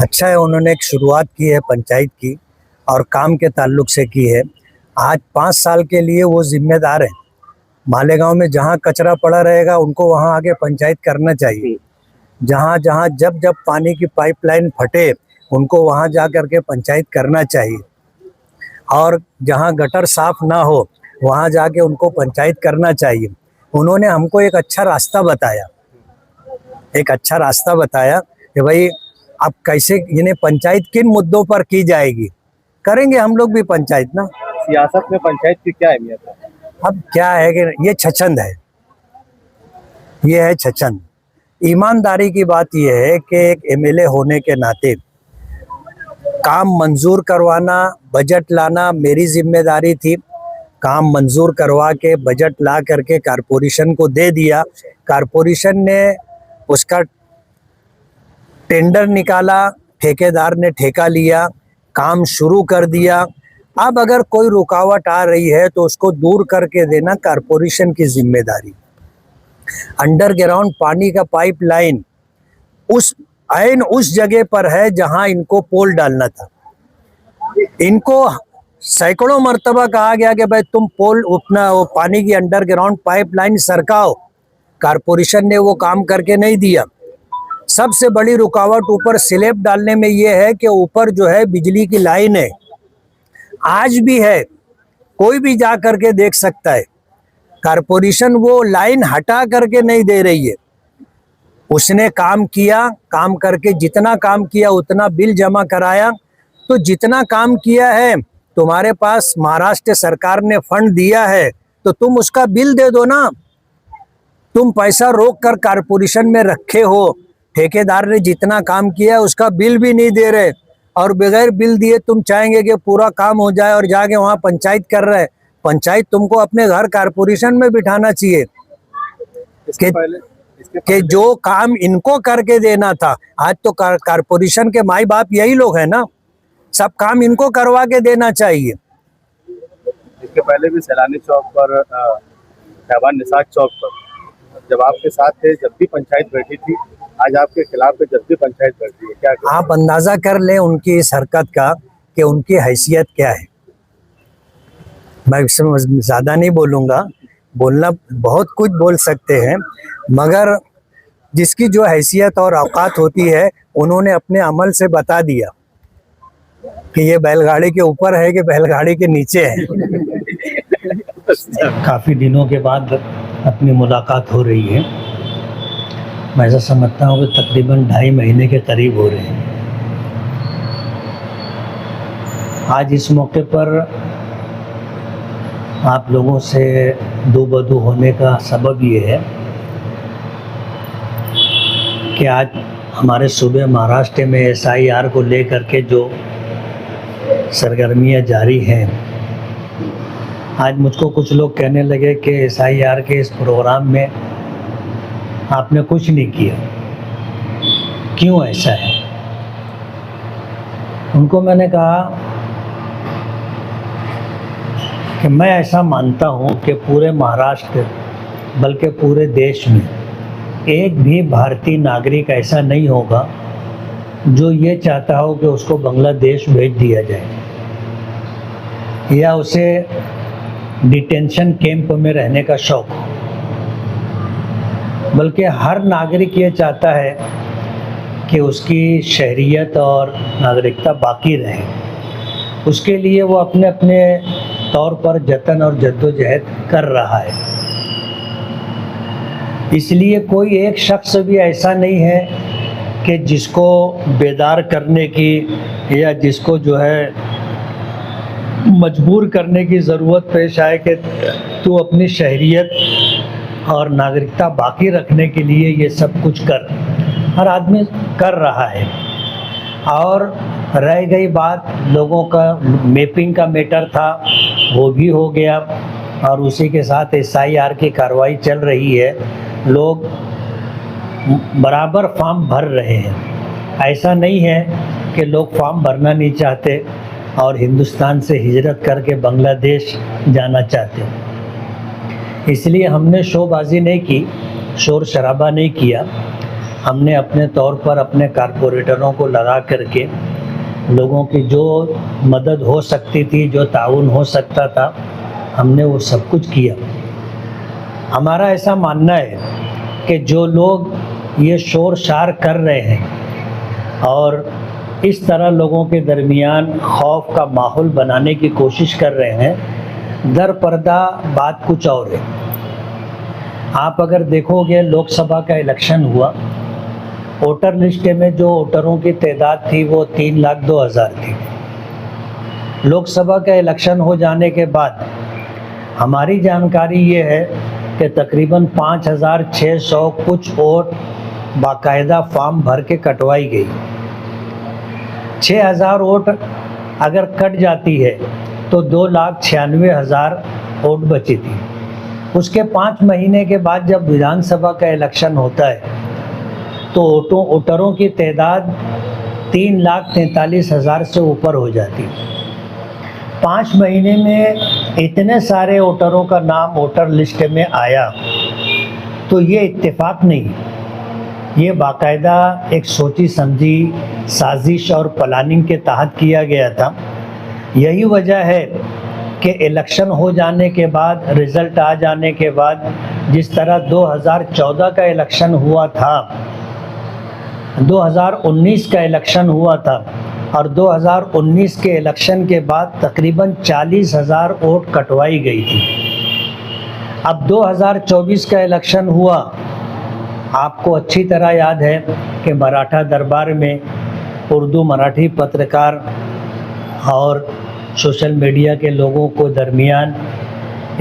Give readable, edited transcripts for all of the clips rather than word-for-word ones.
अच्छा है, उन्होंने एक शुरुआत की है पंचायत की और काम के ताल्लुक से की है। आज 5 साल के लिए वो जिम्मेदार हैं। मालेगांव में जहाँ कचरा पड़ा रहेगा उनको वहाँ आगे पंचायत करना चाहिए। जहाँ जहाँ जब जब पानी की पाइपलाइन फटे उनको वहाँ जा कर के पंचायत करना चाहिए। और जहाँ गटर साफ ना हो वहाँ जाके उनको पंचायत करना चाहिए। उन्होंने हमको एक अच्छा रास्ता बताया, कि भाई अब कैसे इन्हें पंचायत किन मुद्दों पर की जाएगी। करेंगे हम लोग भी पंचायत ना। सियासत में पंचायत की क्या अहमियत है? अब क्या है कि ये छछंद है, ये है छछंद। ईमानदारी की बात यह है कि एक एमएलए होने के नाते काम मंजूर करवाना, बजट लाना मेरी जिम्मेदारी थी। काम मंजूर करवा के बजट ला करके कारपोरेशन को दे दिया। कारपोरेशन ने उसका टेंडर निकाला, ठेकेदार ने ठेका लिया, काम शुरू कर दिया। अब अगर कोई रुकावट आ रही है तो उसको दूर करके देना कारपोरेशन की जिम्मेदारी। अंडरग्राउंड पानी का पाइपलाइन उस जगह पर है जहां इनको पोल डालना था। इनको सैकड़ों मर्तबा कहा गया कि भाई तुम पोल अपना वो पानी की अंडरग्राउंड पाइपलाइन सरकाओ। कारपोरेशन ने वो काम करके नहीं दिया। सबसे बड़ी रुकावट ऊपर स्लैब डालने में ये है कि ऊपर जो है बिजली की लाइन है, आज भी है, कोई भी जा करके देख सकता है। कारपोरेशन वो लाइन हटा करके नहीं दे रही है। उसने काम किया, काम करके जितना काम किया उतना बिल जमा कराया। तो जितना काम किया है तुम्हारे पास महाराष्ट्र सरकार ने फंड दिया है तो तुम उसका बिल दे दो ना। तुम पैसा रोक कर कारपोरेशन में रखे हो, ठेकेदार ने जितना काम किया उसका बिल भी नहीं दे रहे और बगैर बिल दिए तुम चाहेंगे कि पूरा काम हो जाए और जाके वहाँ पंचायत कर रहे। पंचायत तुमको अपने घर कारपोरेशन में बिठाना चाहिए कि जो काम इनको करके देना था। आज तो कारपोरेशन के माई बाप यही लोग हैं ना, सब काम इनको करवा के देना चाहिए। इसके पहले भी सैलानी चौक पर, हैवान निसार चौक पर जब आपके साथ थे, जब भी पंचायत बैठी थी, आज आपके खिलाफ जब भी पंचायत बैठी है, क्या आप अंदाजा कर लें उनकी इस हरकत का कि उनकी हैसियत क्या है। मैं ज़्यादा नहीं बोलूँगा, बोलना बहुत कुछ बोल सकते हैं, मगर जिसकी जो हैसियत और औकात होती है उन्होंने अपने अमल से बता दिया कि ये बैलगाड़ी के ऊपर है कि बैलगाड़ी के नीचे है। काफ़ी दिनों के बाद अपनी मुलाकात हो रही है। मैं ऐसा समझता हूँ कि तकरीबन 2.5 महीने के करीब हो रहे हैं। आज इस मौके पर आप लोगों से रूबरू होने का सबब ये है कि आज हमारे सूबे महाराष्ट्र में एसआईआर को लेकर के जो सरगर्मियाँ जारी हैं, आज मुझको कुछ लोग कहने लगे कि एसआईआर के इस प्रोग्राम में आपने कुछ नहीं किया, क्यों ऐसा है? उनको मैंने कहा कि मैं ऐसा मानता हूँ कि पूरे महाराष्ट्र बल्कि पूरे देश में एक भी भारतीय नागरिक ऐसा नहीं होगा जो ये चाहता हो कि उसको बांग्लादेश भेज दिया जाए या उसे डिटेंशन कैंप में रहने का शौक हो। बल्कि हर नागरिक ये चाहता है कि उसकी शहरियत और नागरिकता बाकी रहे। उसके लिए वो अपने अपने तौर पर जतन और जद्दोजहद कर रहा है। इसलिए कोई एक शख्स भी ऐसा नहीं है कि जिसको बेदार करने की या जिसको जो है मजबूर करने की ज़रूरत पेश आए कि तू अपनी शहरियत और नागरिकता बाकी रखने के लिए ये सब कुछ कर। हर आदमी कर रहा है। और रह गई बात लोगों का मैपिंग का मैटर था, वो भी हो गया और उसी के साथ एसआईआर की कार्रवाई चल रही है। लोग बराबर फॉर्म भर रहे हैं। ऐसा नहीं है कि लोग फॉर्म भरना नहीं चाहते और हिंदुस्तान से हिजरत करके बांग्लादेश जाना चाहते हैं। इसलिए हमने शोबाजी नहीं की, शोर शराबा नहीं किया। हमने अपने तौर पर अपने कारपोरेटरों को लगा करके लोगों की जो मदद हो सकती थी, जो ताउन हो सकता था, हमने वो सब कुछ किया। हमारा ऐसा मानना है कि जो लोग ये शोर शार कर रहे हैं और इस तरह लोगों के दरमियान खौफ का माहौल बनाने की कोशिश कर रहे हैं, दर पर्दा बात कुछ और है। आप अगर देखोगे लोकसभा का इलेक्शन हुआ, वोटर लिस्ट में जो वोटरों की तादाद थी वो 3,02,000 थी। लोकसभा का इलेक्शन हो जाने के बाद हमारी जानकारी ये है कि तकरीबन 5,600 कुछ वोट बाकायदा फॉर्म भर के कटवाई गई। 6,000 वोट अगर कट जाती है तो 2,96,000 वोट बची थी। उसके 5 महीने के बाद जब विधानसभा का इलेक्शन होता है तो वोटरों की तादाद 3,43,000 से ऊपर हो जाती। 5 महीने में इतने सारे वोटरों का नाम वोटर लिस्ट में आया तो ये इत्तेफाक नहीं, ये बाकायदा एक सोची समझी साजिश और प्लानिंग के तहत किया गया था। यही वजह है कि इलेक्शन हो जाने के बाद, रिज़ल्ट आ जाने के बाद, जिस तरह 2014 का इलेक्शन हुआ था, 2019 का इलेक्शन हुआ था और 2019 के इलेक्शन के बाद तकरीबन 40,000 वोट कटवाई गई थी। अब 2024 का इलेक्शन हुआ, आपको अच्छी तरह याद है कि मराठा दरबार में उर्दू मराठी पत्रकार और सोशल मीडिया के लोगों को दरमियान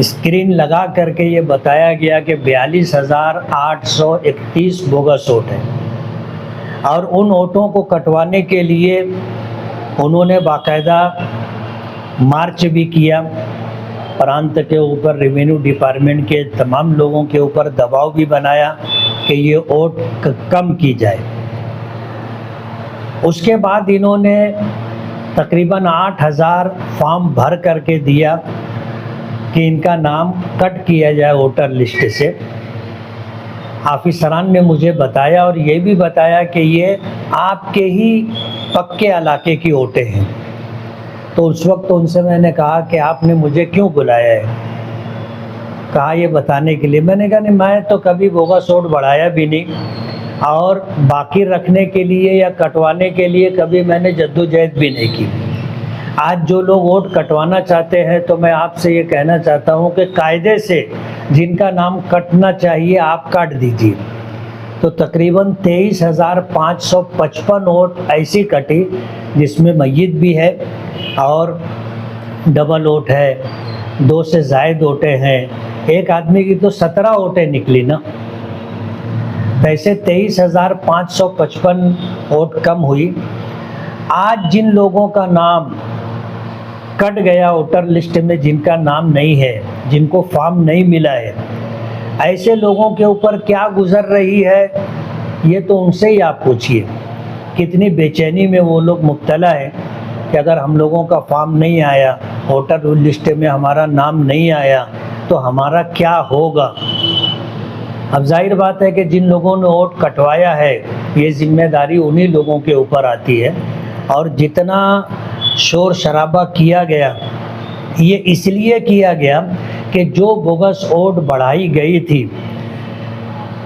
स्क्रीन लगा करके ये बताया गया कि 42,831 बोगस वोट हैं और उन वोटों को कटवाने के लिए उन्होंने बाकायदा मार्च भी किया। प्रांत के ऊपर रेवेन्यू डिपार्टमेंट के तमाम लोगों के ऊपर दबाव भी बनाया कि ये वोट कम की जाए। उसके बाद इन्होंने तकरीबन 8,000 फॉर्म भर करके दिया कि इनका नाम कट किया जाए वोटर लिस्ट से। ऑफिसरान ने मुझे बताया और ये भी बताया कि ये आपके ही पक्के इलाके की वोटें हैं। तो उस वक्त उनसे मैंने कहा कि आपने मुझे क्यों बुलाया है? कहा ये बताने के लिए। मैंने कहा नहीं, मैं तो कभी बोगस वोट बढ़ाया भी नहीं और बाकी रखने के लिए या कटवाने के लिए कभी मैंने जद्दोजहद भी नहीं की। आज जो लोग वोट कटवाना चाहते हैं तो मैं आपसे ये कहना चाहता हूँ कि कायदे से जिनका नाम कटना चाहिए आप काट दीजिए। तो तकरीबन 23,555 वोट ऐसी कटी जिसमें मय्यत भी है और डबल वोट है, 2 से ज़ायद वोटें हैं। एक आदमी की तो 17 वोटें निकली ना। वैसे 23,555 वोट कम हुई। आज जिन लोगों का नाम कट गया वोटर लिस्ट में, जिनका नाम नहीं है, जिनको फॉर्म नहीं मिला है, ऐसे लोगों के ऊपर क्या गुजर रही है ये तो उनसे ही आप पूछिए। कितनी बेचैनी में वो लोग मुब्तला है कि अगर हम लोगों का फॉर्म नहीं आया, वोटर लिस्ट में हमारा नाम नहीं आया तो हमारा क्या होगा। अब जाहिर बात है कि जिन लोगों ने वोट कटवाया है ये जिम्मेदारी उन्हीं लोगों के ऊपर आती है। और जितना शोर शराबा किया गया ये इसलिए किया गया कि जो बोगस वोट बढ़ाई गई थी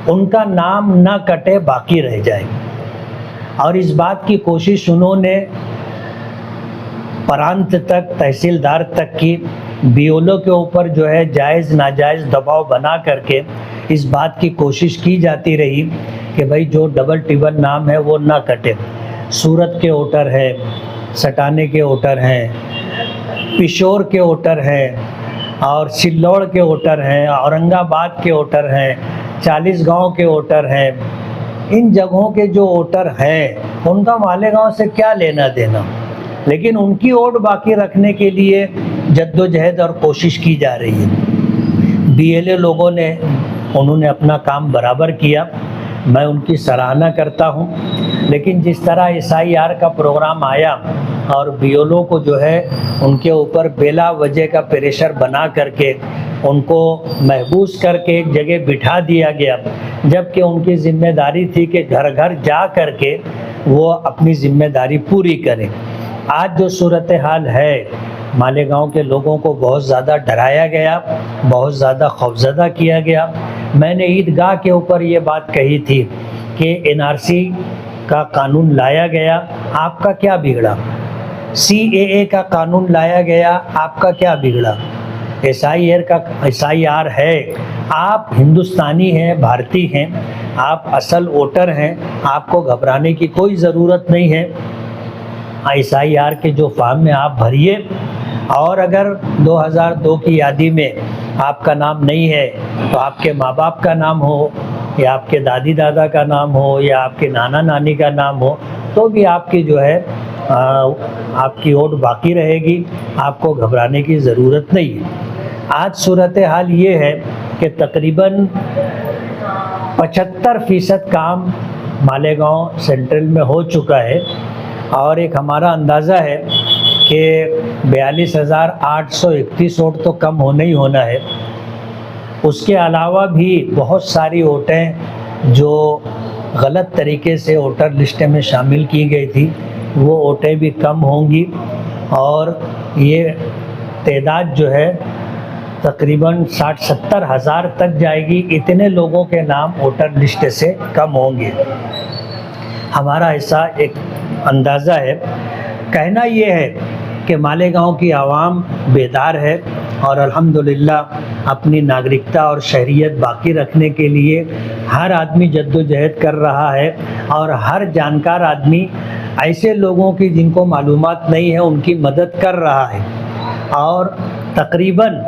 उनका नाम न कटे, बाकी रह जाए। और इस बात की कोशिश उन्होंने प्रांत तक, तहसीलदार तक की, बीओलो के ऊपर जो है जायज़ नाजायज़ दबाव बना करके इस बात की कोशिश की जाती रही कि भाई जो डबल टिबल नाम है वो ना कटे। सूरत के वोटर हैं, सटाने के वोटर हैं, पिशोर के वोटर हैं और सिल्लौड़ के वोटर हैं, औरंगाबाद के वोटर हैं, 40 गांव के वोटर हैं। इन जगहों के जो वोटर हैं उनका मालेगांव से क्या लेना देना, लेकिन उनकी वोट बाकी रखने के लिए जद्दोजहद और कोशिश की जा रही है। बीएलए लोगों ने उन्होंने अपना काम बराबर किया, मैं उनकी सराहना करता हूं। लेकिन जिस तरह SIR का प्रोग्राम आया और बीएलओ को जो है उनके ऊपर बेला वजह का प्रेशर बना करके उनको महबूस करके एक जगह बिठा दिया गया, जबकि उनकी जिम्मेदारी थी कि घर घर जा करके वो अपनी जिम्मेदारी पूरी करें। आज जो सूरत हाल है, मालेगांव के लोगों को बहुत ज़्यादा डराया गया, बहुत ज़्यादा खौफजदा किया गया। मैंने ईदगाह के ऊपर ये बात कही थी कि एनआरसी का कानून लाया गया, आपका क्या बिगड़ा? सीएए का कानून लाया गया, आपका क्या बिगड़ा? एसआईआर है, आप हिंदुस्तानी हैं, भारतीय हैं, आप असल वोटर हैं, आपको घबराने की कोई ज़रूरत नहीं है। एसआईआर के जो फॉर्म में आप भरिए, और अगर 2002 की यादी में आपका नाम नहीं है तो आपके माँ बाप का नाम हो, या आपके दादी दादा का नाम हो, या आपके नाना नानी का नाम हो, तो भी आपकी जो है आपकी वोट बाकी रहेगी, आपको घबराने की ज़रूरत नहीं है। आज सूरत हाल ये है कि तकरीबन 75% काम मालेगांव सेंट्रल में हो चुका है, और एक हमारा अंदाज़ा है कि 42,831 वोट तो कम होना ही होना है। उसके अलावा भी बहुत सारी वोटें जो गलत तरीके से वोटर लिस्ट में शामिल की गई थी, वो वोटें भी कम होंगी, और ये तादाद जो है तकरीबन 60-70 हज़ार तक जाएगी। इतने लोगों के नाम वोटर लिस्ट से कम होंगे, हमारा ऐसा एक अंदाज़ा है। कहना ये है कि मालेगांव की आवाम बेदार है, और अल्हम्दुलिल्लाह अपनी नागरिकता और शहरियत बाकी रखने के लिए हर आदमी जद्दोजहद कर रहा है, और हर जानकार आदमी ऐसे लोगों की जिनको मालूमात नहीं है उनकी मदद कर रहा है। और तकरीबन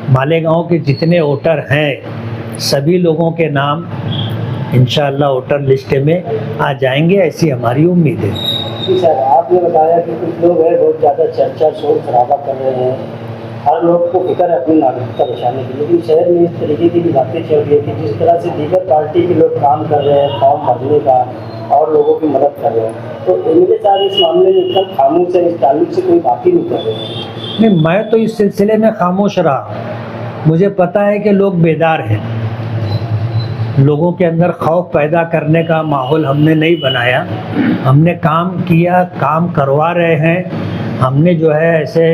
मालेगांव के जितने वोटर हैं सभी लोगों के नाम इंशाअल्लाह वोटर लिस्ट में आ जाएंगे, ऐसी हमारी उम्मीद है। जी सर, आपने बताया कि कुछ लोग हैं बहुत ज़्यादा चर्चा शोर शराबा कर रहे हैं, हर लोग को फिक्र है अपनी नागरिकता बचाने की, लेकिन शहर में इस तरीके की भी बातें चल रही है कि जिस तरह से दीगर पार्टी के लोग काम कर रहे हैं फॉर्म भरने का और लोगों की मदद कर रहे हैं, तो एमएलए साहब इस मामले में इतना खामोश है, इस ताल्लुक से कोई बात ही नहीं कर रहे हैं। नहीं, मैं तो इस सिलसिले में खामोश रहा। मुझे पता है कि लोग बेदार हैं, लोगों के अंदर खौफ पैदा करने का माहौल हमने नहीं बनाया। हमने काम किया, काम करवा रहे हैं। हमने जो है ऐसे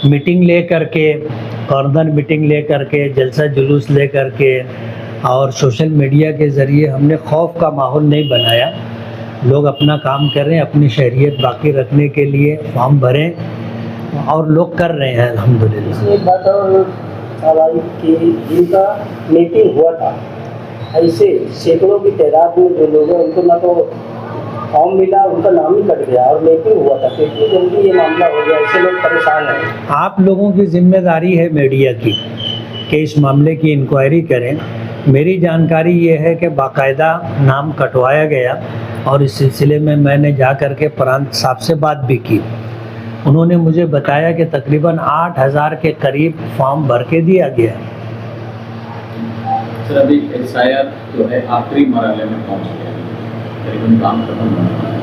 मीटिंग ले करके, कॉर्नर मीटिंग ले करके, जलसा जुलूस ले करके और सोशल मीडिया के ज़रिए हमने खौफ का माहौल नहीं बनाया। लोग अपना काम कर रहे हैं, अपनी शहरियत बाकी रखने के लिए फॉर्म भरें और लोग कर रहे हैं अल्हम्दुलिल्लाह। एक बात और सवाल कि जिनका मीटिंग हुआ था, ऐसे सैकड़ों की तादाद में जो लोग हैं उनको ना तो फॉर्म मिला, उनका नाम ही कट गया, और मीटिंग हुआ था, तो इतनी जल्दी ये मामला हो गया, ऐसे लोग परेशान हैं। आप लोगों की जिम्मेदारी है मीडिया की कि इस मामले की इंक्वायरी करें। मेरी जानकारी ये है कि बाकायदा नाम कटवाया गया, और इस सिलसिले में मैंने जा कर के प्रांत साहब से बात भी की। उन्होंने मुझे बताया कि तकरीबन 8,000 के करीब फॉर्म भर के दिया गया। सर, अभी एसआईआर जो है आखिरी मरहले में पहुंच गया, तकरीबन काम खत्म हो रहा है।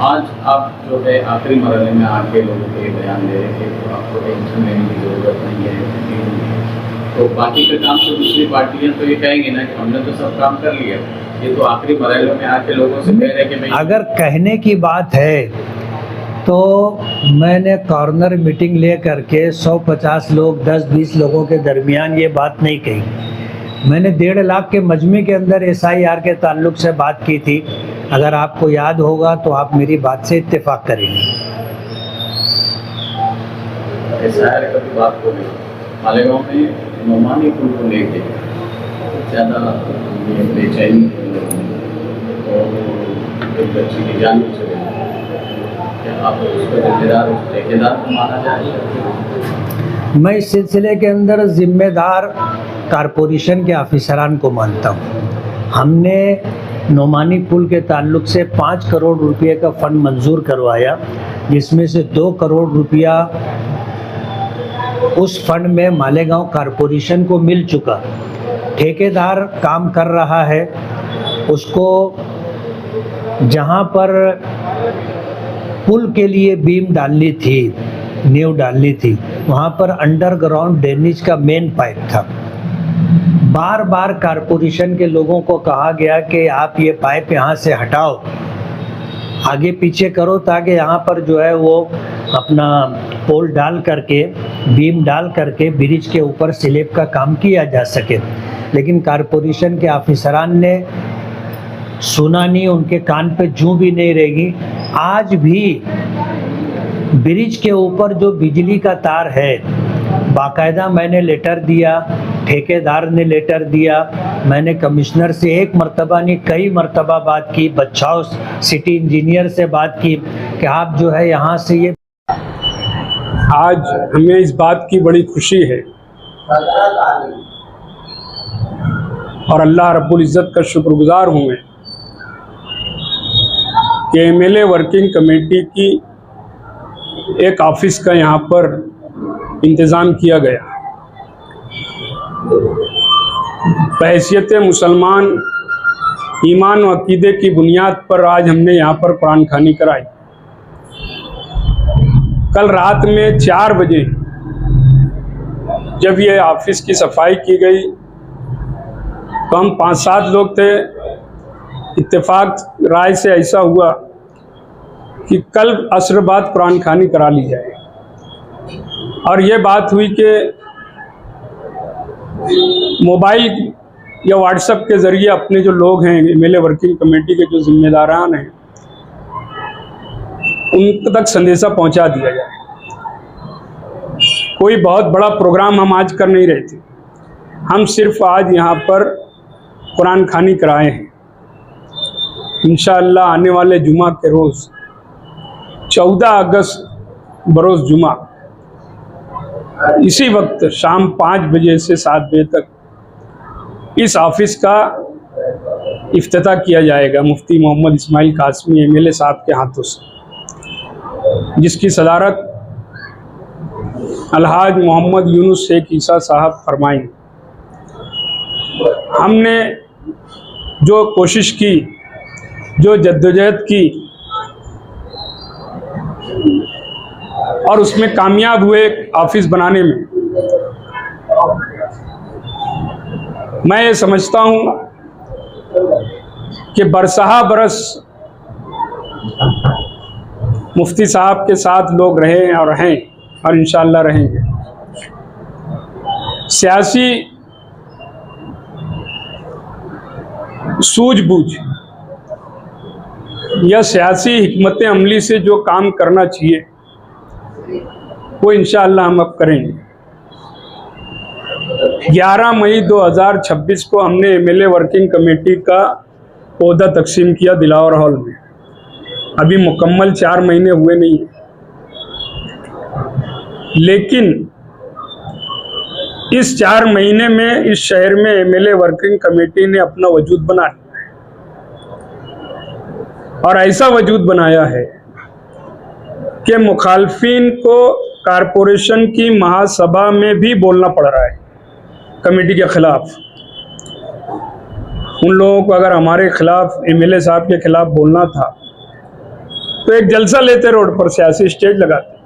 आज आप जो है आखिरी मरहले में आके लोगों को ये बयान दे रहे हैं कि आपको टेंशन लेने की ज़रूरत नहीं है, तो बाकी का काम तो दूसरी पार्टियां तो ये कहेंगी ना कि हमने तो सब काम कर लिया, ये तो आखिरी मरहले में आके लोगों से कह रहे हैं कि भाई। अगर कहने की बात है तो मैंने कॉर्नर मीटिंग ले करके 150 लोग, 10-20 लोगों के दरमियान ये बात नहीं कही। मैंने 1.5 लाख के मजमे के अंदर एसआईआर के ताल्लुक से बात की थी। अगर आपको याद होगा तो आप मेरी बात से इत्तेफाक करेंगे। एसआईआर का भी बात हो गई, मालेगांव में नोमानी पुल को लेके ज़्यादा बेचैनी और एक बच्ची की जान भी चली, आप उसका जिम्मेदार उस ठेकेदार को माना जाए? मैं इस सिलसिले के अंदर जिम्मेदार कारपोरेशन के ऑफिसरान को मानता हूँ। हमने नोमानी पुल के ताल्लुक से 5 करोड़ रुपये का फ़ंड मंजूर करवाया, जिसमें से 2 करोड़ रुपया उस फंड में मालेगांव कारपोरेशन को मिल चुका। ठेकेदार काम कर रहा है, उसको जहाँ पर पुल के लिए बीम डालनी थी, नींव डालनी थी, वहाँ पर अंडरग्राउंड ड्रेनेज का मेन पाइप था। बार बार कारपोरेशन के लोगों को कहा गया कि आप ये पाइप यहाँ से हटाओ, आगे पीछे करो, ताकि यहाँ पर जो है वो अपना पोल डाल करके, बीम डाल करके ब्रिज के ऊपर स्लैब का काम किया जा सके। लेकिन कारपोरेशन के ऑफिसरान ने सुना नहीं, उनके कान पे जूं भी नहीं रहेगी। आज भी ब्रिज के ऊपर जो बिजली का तार है, बाकायदा मैंने लेटर दिया, ठेकेदार ने लेटर दिया, मैंने कमिश्नर से एक मर्तबा नहीं कई मर्तबा बात की, बचाओ सिटी इंजीनियर से बात की कि आप जो है यहाँ से ये। आज हमें इस बात की बड़ी खुशी है और अल्लाह रब्बुल इज़्ज़त का शुक्रगुजार हूँ मैं कि एमएलए वर्किंग कमेटी की एक ऑफिस का यहाँ पर इंतज़ाम किया गया। बहैसियत मुसलमान ईमान व अकीदे की बुनियाद पर आज हमने यहाँ पर कुरान खानी कराई। कल रात में 4 बजे जब ये ऑफिस की सफाई की गई तो हम 5-7 लोग थे। इत्तेफाक राय से ऐसा हुआ कि कल असर बाद कुरान खानी करा ली जाए, और ये बात हुई कि मोबाइल या व्हाट्सएप के ज़रिए अपने जो लोग हैं एमएलए वर्किंग कमेटी के जो जिम्मेदारान हैं उन तक संदेशा पहुंचा दिया जाए। कोई बहुत बड़ा प्रोग्राम हम आज कर नहीं रहे थे, हम सिर्फ आज यहाँ पर कुरान खानी कराए हैं। इंशाअल्लाह आने वाले जुमा के रोज़ 14 अगस्त बरोज़ जुमा इसी वक्त शाम 5 बजे से 7 बजे तक इस ऑफिस का इफ्तिताह किया जाएगा मुफ्ती मोहम्मद इस्माइल कासमी एमएलए साहब के हाथों से, जिसकी सदारत अलहाज मोहम्मद यूनुस शेख ईसा साहब फरमाएंगे। हमने जो कोशिश की, जो जद्दोजहद की और उसमें कामयाब हुए ऑफिस बनाने में, मैं ये समझता हूँ कि बरसहा बरस मुफ्ती साहब के साथ लोग रहे और हैं और इंशाअल्लाह रहेंगे। सियासी सूझबूझ या सियासी हिकमत अमली से जो काम करना चाहिए वो इंशाअल्लाह हम अब करेंगे। 11 मई 2026 को हमने एमएलए वर्किंग कमेटी का ओहदा तकसीम किया दिलावर हॉल में। अभी मुकम्मल 4 महीने हुए नहीं हैं, लेकिन इस 4 महीने में इस शहर में एमएलए वर्किंग कमेटी ने अपना वजूद बना लिया है, और ऐसा वजूद बनाया है कि मुखालफिन को कारपोरेशन की महासभा में भी बोलना पड़ रहा है कमेटी के खिलाफ। उन लोगों को अगर हमारे खिलाफ एमएलए साहब के खिलाफ बोलना था तो एक जलसा लेते, रोड पर सियासी स्टेज लगाते।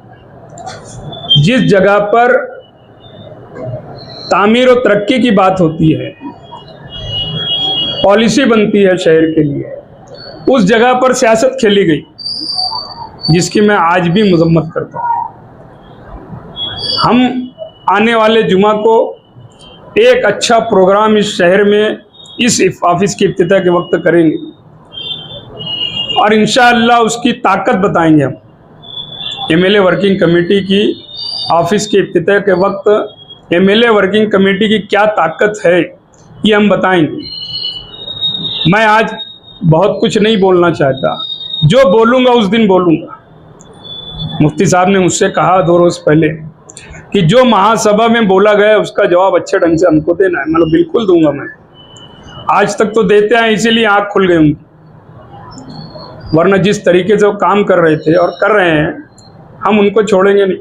जिस जगह पर तामीर और तरक्की की बात होती है, पॉलिसी बनती है शहर के लिए, उस जगह पर सियासत खेली गई, जिसकी मैं आज भी मजम्मत करता हूँ। हम आने वाले जुमा को एक अच्छा प्रोग्राम इस शहर में इस ऑफिस के इफ्तिताह के वक्त करेंगे और इंशाअल्लाह उसकी ताकत बताएंगे। हम एमएलए वर्किंग कमेटी की ऑफिस के इफ्तिताह के वक्त एमएलए वर्किंग कमेटी की क्या ताकत है ये हम बताएंगे। मैं आज बहुत कुछ नहीं बोलना चाहता, जो बोलूँगा उस दिन बोलूँगा। मुफ्ती साहब ने मुझसे कहा 2 रोज़ पहले कि जो महासभा में बोला गया उसका जवाब अच्छे ढंग से हमको देना है। मतलब बिल्कुल दूंगा मैं, आज तक तो देते हैं, इसीलिए आँख खुल गई उनकी, वरना जिस तरीके से वो काम कर रहे थे और कर रहे हैं हम उनको छोड़ेंगे नहीं।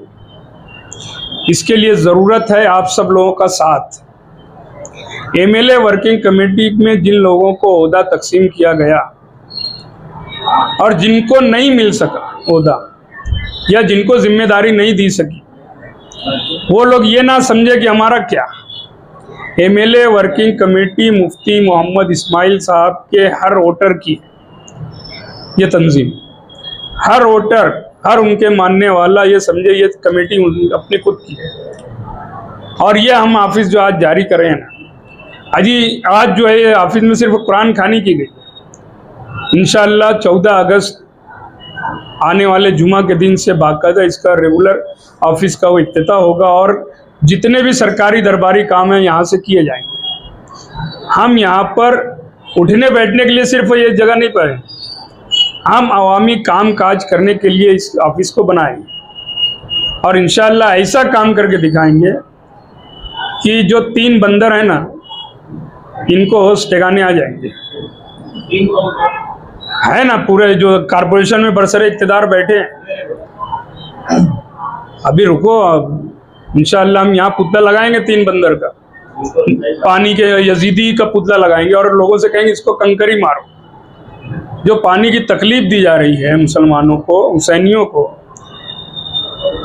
इसके लिए ज़रूरत है आप सब लोगों का साथ। एमएलए वर्किंग कमेटी में जिन लोगों को ओहदा तकसीम किया गया और जिनको नहीं मिल सका ओहदा या जिनको जिम्मेदारी नहीं दी सकी, वो लोग ये ना समझे कि हमारा क्या, MLA वर्किंग कमेटी मुफ्ती मोहम्मद इस्माइल साहब के हर वोटर की ये तंजीम, हर वोटर, हर उनके मानने वाला ये समझे ये कमेटी अपने खुद की है। और ये हम ऑफिस जो आज जारी कर रहे हैं ना, आज जो है ये ऑफिस में सिर्फ कुरान खानी की गई। इंशाअल्लाह 14 अगस्त आने वाले जुमा के दिन से बाकायदा इसका रेगुलर ऑफिस का वो इफ्तिताह होगा और जितने भी सरकारी दरबारी काम हैं यहाँ से किए जाएंगे। हम यहाँ पर उठने बैठने के लिए सिर्फ ये जगह नहीं पाए, हम अवामी काम काज करने के लिए इस ऑफिस को बनाएंगे और इंशाअल्लाह ऐसा काम करके दिखाएंगे कि जो 3 बंदर हैं ना, इनको होश ठिकाने आ जाएंगे। है ना, पूरे जो कारपोरेशन में बरसरे इक़्तिदार बैठे हैं, अभी रुको, इंशाअल्लाह हम यहाँ पुतला लगाएंगे 3 बंदर का, पानी के यजीदी का पुतला लगाएंगे और लोगों से कहेंगे इसको कंकरी मारो। जो पानी की तकलीफ दी जा रही है मुसलमानों को, हुसैनियों को,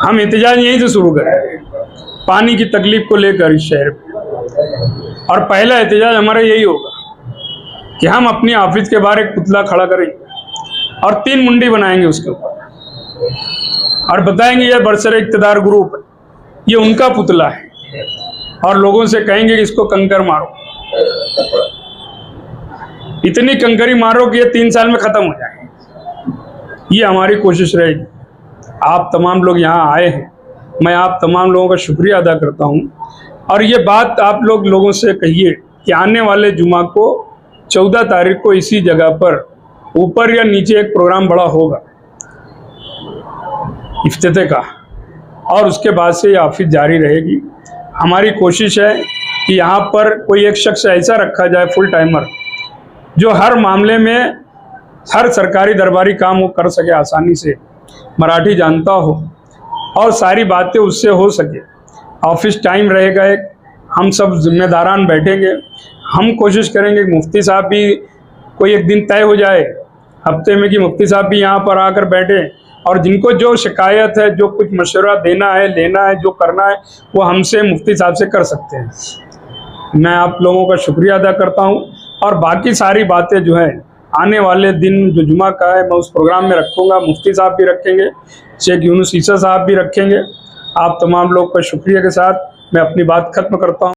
हम एहतजाज यहीं से शुरू करेंगे पानी की तकलीफ को लेकर इस शहर में। और पहला एहतजाज हमारा यही होगा कि हम अपनी ऑफिस के बाहर एक पुतला खड़ा करेंगे और 3 मुंडी बनाएंगे उसके ऊपर और बताएंगे ये बरसरे इक़्तिदार ग्रुप है, ये उनका पुतला है और लोगों से कहेंगे कि इसको कंकर मारो। इतनी कंकरी मारो कि ये 3 साल में ख़त्म हो जाए। ये हमारी कोशिश रहेगी। आप तमाम लोग यहाँ आए हैं, मैं आप तमाम लोगों का शुक्रिया अदा करता हूँ और ये बात आप लोगों से कहिए कि आने वाले जुमा को 14 तारीख को इसी जगह पर ऊपर या नीचे एक प्रोग्राम बड़ा होगा इफ्तिताह का और उसके बाद से ये ऑफिस जारी रहेगी। हमारी कोशिश है कि यहाँ पर कोई एक शख्स ऐसा रखा जाए फुल टाइमर जो हर मामले में हर सरकारी दरबारी काम वो कर सके, आसानी से मराठी जानता हो और सारी बातें उससे हो सके। ऑफिस टाइम रहेगा एक, हम सब जिम्मेदारान बैठेंगे, हम कोशिश करेंगे कि मुफ्ती साहब भी कोई एक दिन तय हो जाए हफ्ते में कि मुफ्ती साहब भी यहाँ पर आकर बैठे और जिनको जो शिकायत है, जो कुछ मशवरा देना है, लेना है, जो करना है, वो हमसे मुफ्ती साहब से कर सकते हैं। मैं आप लोगों का शुक्रिया अदा करता हूँ और बाकी सारी बातें जो है आने वाले दिन जो जुमा का है मैं उस प्रोग्राम में रखूँगा। मुफ्ती साहब भी रखेंगे, शेख यूनुस ईसा साहब भी रखेंगे। आप तमाम लोग का शुक्रिया के साथ मैं अपनी बात ख़त्म करता हूँ।